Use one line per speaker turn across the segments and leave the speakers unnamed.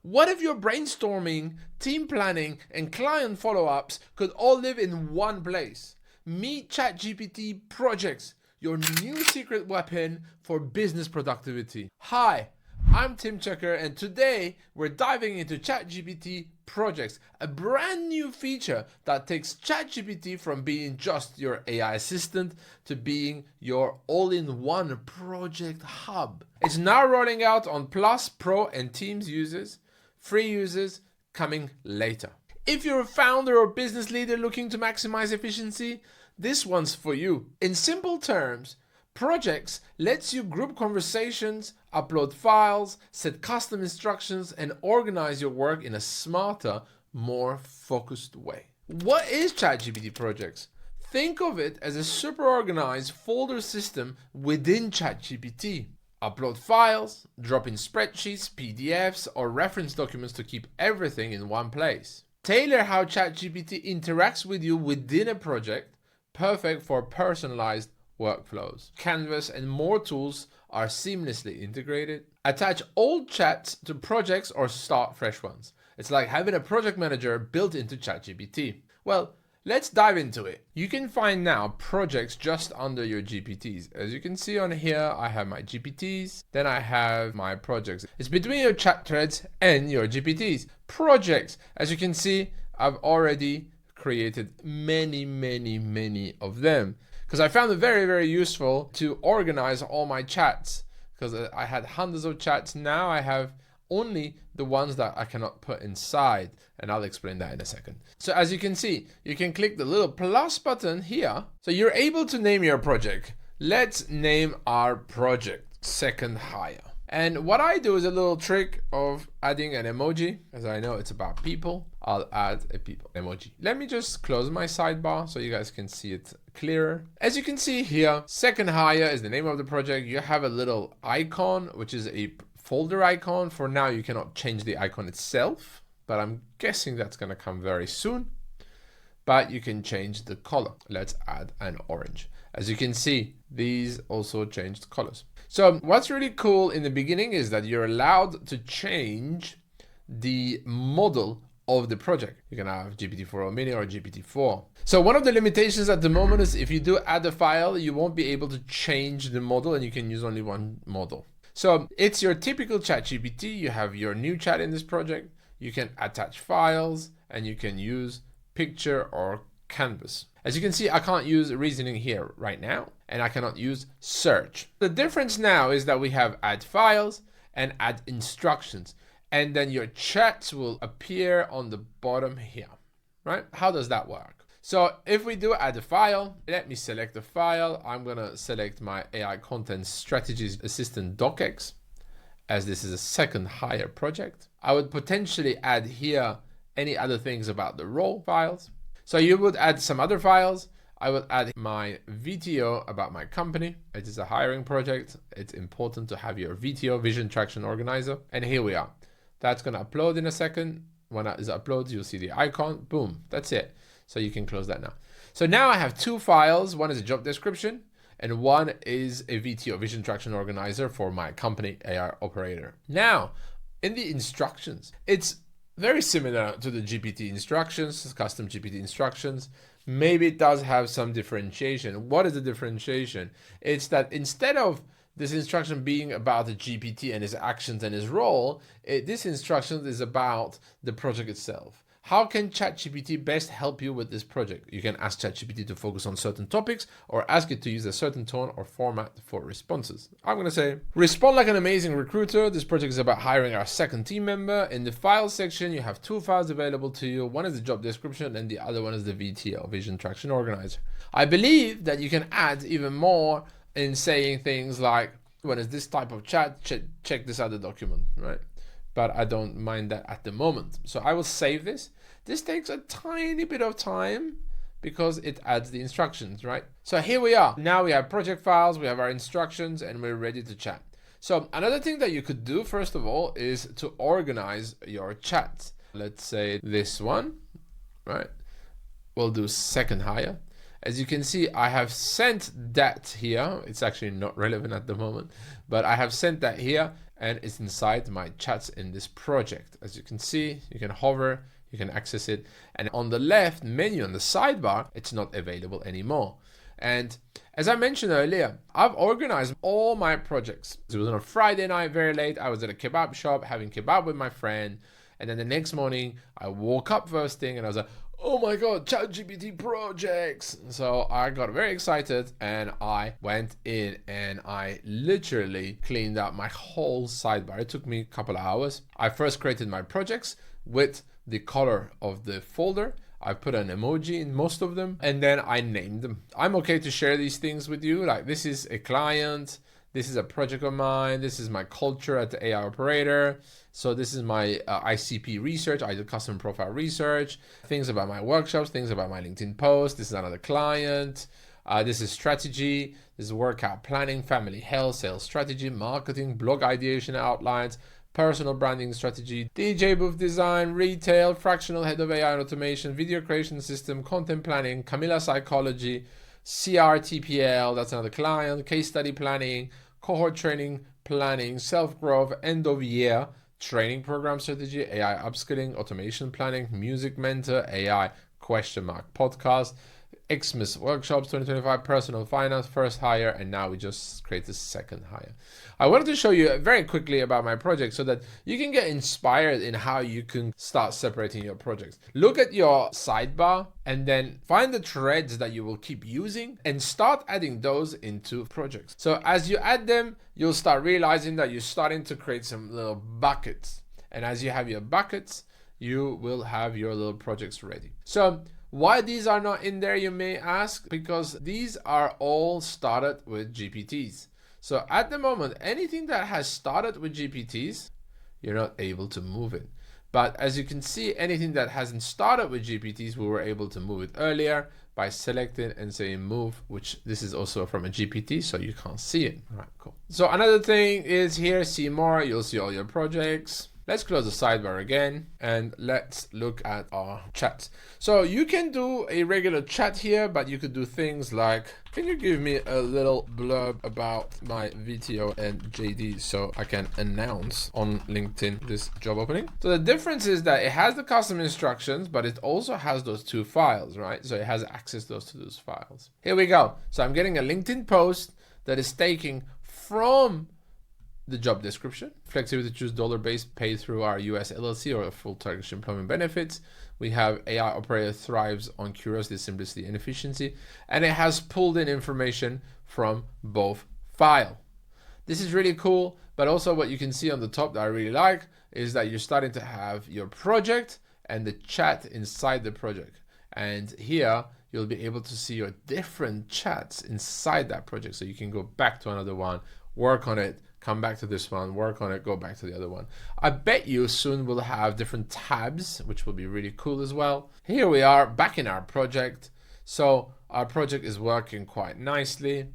What if your brainstorming, team planning, and client follow-ups could all live in one place? Meet ChatGPT Projects, your new secret weapon for business productivity. Hi, I'm Tim Cakir, and today we're diving into ChatGPT Projects, a brand new feature that takes ChatGPT from being just your AI assistant to being your all-in-one project hub. It's now rolling out on Plus, Pro, and Teams users. Free users coming later. If you're a founder or business leader looking to maximize efficiency, this one's for you. In simple terms, Projects lets you group conversations, upload files, set custom instructions, and organize your work in a smarter, more focused way. What is ChatGPT Projects? Think of it as a super organized folder system within ChatGPT. Upload files, drop in spreadsheets, PDFs, or reference documents to keep everything in one place. Tailor how ChatGPT interacts with you within a project, perfect for personalized workflows. Canvas and more tools are seamlessly integrated. Attach old chats to projects or start fresh ones. It's like having a project manager built into ChatGPT. Well, let's dive into it. You can find now projects just under your GPTs. As you can see on here, I have my GPTs, then I have my projects. It's between your chat threads and your GPTs. Projects, as you can see, I've already created many of them because I found it very useful to organize all my chats, because I had hundreds of chats. Now I have only the ones that I cannot put inside, and I'll explain that in a second. So as you can see, you can click the little plus button here. So you're able to name your project. Let's name our project Second Hire. And what I do is a little trick of adding an emoji. As I know it's about people, I'll add a people emoji. Let me just close my sidebar so you guys can see it clearer. As you can see here, Second Hire is the name of the project. You have a little icon, which is a folder icon. For now, you cannot change the icon itself, but I'm guessing that's going to come very soon. But you can change the color. Let's add an orange. As you can see, these also changed colors. So what's really cool in the beginning is that you're allowed to change the model of the project. You can have GPT-4o mini or GPT-4. So one of the limitations at the moment is if you do add a file, you won't be able to change the model and you can use only one model. So it's your typical ChatGPT. You have your new chat in this project. You can attach files and you can use picture or canvas. As you can see, I can't use reasoning here right now, and I cannot use search. The difference now is that we have add files and add instructions, and then your chats will appear on the bottom here, right? How does that work? So if we do add a file, let me select the file. I'm gonna select my AI content strategies assistant docx, as this is a Second Hire project. I would potentially add here any other things about the role files. So you would add some other files. I would add my VTO about my company. It is a hiring project. It's important to have your VTO, Vision Traction Organizer. And here we are. That's gonna upload in a second. When it is uploaded, you'll see the icon. Boom, that's it. So you can close that now. So now I have two files. One is a job description and one is a VTO, Vision Traction Organizer, for my company AI operator. Now, in the instructions, it's very similar to the GPT instructions, custom GPT instructions. Maybe it does have some differentiation. What is the differentiation? It's that instead of this instruction being about the GPT and his actions and his role, this instruction is about the project itself. How can ChatGPT best help you with this project? You can ask ChatGPT to focus on certain topics or ask it to use a certain tone or format for responses. I'm gonna say, respond like an amazing recruiter. This project is about hiring our second team member. In the file section, you have two files available to you. One is the job description and the other one is the VTO, Vision Traction Organizer. I believe that you can add even more in saying things like, when is this type of chat, check this other document, right? But I don't mind that at the moment. So I will save this. This takes a tiny bit of time because it adds the instructions, right? So here we are. Now we have project files, we have our instructions, and we're ready to chat. So another thing that you could do, first of all, is to organize your chats. Let's say this one, right? We'll do Second Hire. As you can see, I have sent that here. It's actually not relevant at the moment, but I have sent that here. and it's inside my chats in this project. As you can see, you can hover, you can access it, and on the left menu on the sidebar, it's not available anymore. And as I mentioned earlier, I've organized all my projects. It was on a Friday night, very late. I was at a kebab shop having kebab with my friend. And then the next morning, I woke up first thing and I was like, oh my God, ChatGPT Projects. So I got very excited and I went in and I literally cleaned up my whole sidebar. It took me a couple of hours. I first created my projects with the color of the folder. I put an emoji in most of them and then I named them. I'm okay to share these things with you. Like, this is a client, this is a project of mine, this is my culture at the AI operator. So this is my ICP research. I do custom profile research, things about my workshops, things about my LinkedIn post. This is another client. This is strategy. This is workout planning, family health, sales strategy, marketing, blog ideation outlines, personal branding strategy, DJ booth design, retail, fractional head of AI and automation, video creation system, content planning, Camilla psychology, CRTPL, that's another client, case study planning, cohort training planning, self-growth, end of year, training program strategy, AI upskilling, automation planning, music mentor, AI ? Podcast, Xmas workshops 2025, personal finance, first hire, and now we just create the second hire. I wanted to show you very quickly about my project so that you can get inspired in how you can start separating your projects. Look at your sidebar and then find the threads that you will keep using and start adding those into projects. So as you add them, you'll start realizing that you're starting to create some little buckets. And as you have your buckets, you will have your little projects ready. So why these are not in there, you may ask? Because these are all started with GPTs. So at the moment, anything that has started with GPTs, you're not able to move it. But as you can see, anything that hasn't started with GPTs, we were able to move it earlier by selecting and saying move, which this is also from a GPT, so you can't see it. All right, cool. So another thing is here, see more, you'll see all your projects. Let's close the sidebar again and let's look at our chat. So you can do a regular chat here, but you could do things like, can you give me a little blurb about my VTO and JD so I can announce on LinkedIn this job opening? So the difference is that it has the custom instructions, but it also has those two files, right? So it has access to those files. Here we go. So I'm getting a LinkedIn post that is taking from the job description, flexibility to choose dollar-based paid through our US LLC or full Turkish employment benefits. We have AI operator thrives on curiosity, simplicity, and efficiency. And it has pulled in information from both files. This is really cool, but also what you can see on the top that I really like is that you're starting to have your project and the chat inside the project. And here you'll be able to see your different chats inside that project. So you can go back to another one, work on it, come back to this one, work on it, go back to the other one. I bet you soon we'll have different tabs, which will be really cool as well. Here we are back in our project. So our project is working quite nicely.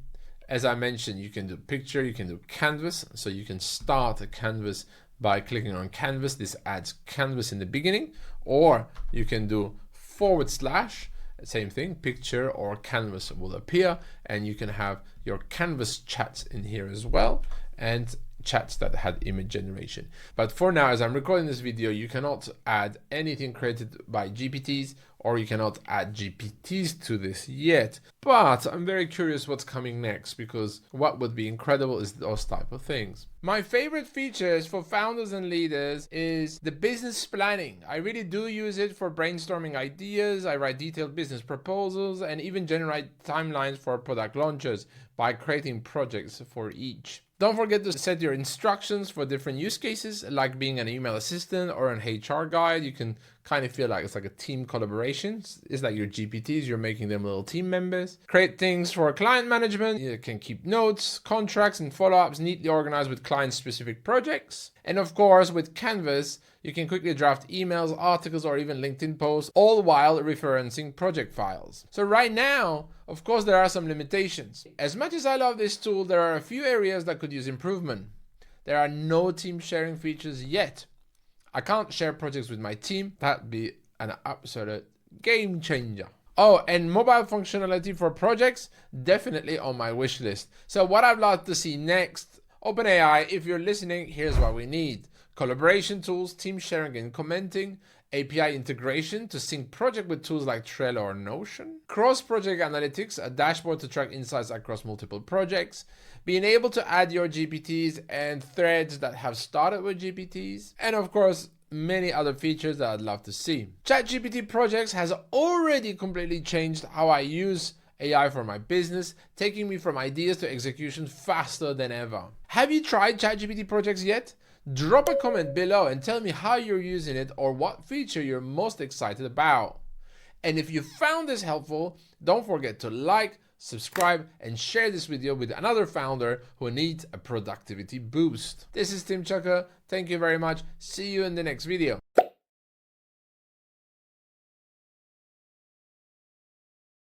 As I mentioned, you can do picture, you can do canvas. So you can start a canvas by clicking on canvas. This adds canvas in the beginning, or you can do / same thing, picture or canvas will appear, and you can have your canvas chats in here as well, and chats that had image generation. But for now, as I'm recording this video, you cannot add anything created by GPTs, or you cannot add GPTs to this yet. But I'm very curious what's coming next, because what would be incredible is those type of things. My favorite features for founders and leaders is the business planning. I really do use it for brainstorming ideas. I write detailed business proposals and even generate timelines for product launches by creating projects for each. Don't forget to set your instructions for different use cases, like being an email assistant or an HR guide. You can kind of feel like it's like a team collaboration. It's like your GPTs, you're making them little team members. Create things for client management. You can keep notes, contracts, and follow-ups neatly organized with client-specific projects. And of course, with Canvas, you can quickly draft emails, articles, or even LinkedIn posts, all while referencing project files. So right now, of course, there are some limitations. As much as I love this tool, there are a few areas that could use improvement. There are no team sharing features yet. I can't share projects with my team. That'd be an absolute game changer. Oh, and mobile functionality for projects, definitely on my wish list. So what I'd like to see next OpenAI, if you're listening, here's what we need. Collaboration tools, team sharing and commenting, API integration to sync project with tools like Trello or Notion, cross-project analytics, a dashboard to track insights across multiple projects, being able to add your GPTs and threads that have started with GPTs, and of course, many other features that I'd love to see. ChatGPT Projects has already completely changed how I use AI for my business, taking me from ideas to execution faster than ever. Have you tried ChatGPT Projects yet? Drop a comment below and tell me how you're using it or what feature you're most excited about. And if you found this helpful, don't forget to like, subscribe, and share this video with another founder who needs a productivity boost. This is Cakir. Thank you very much. See you in the next video.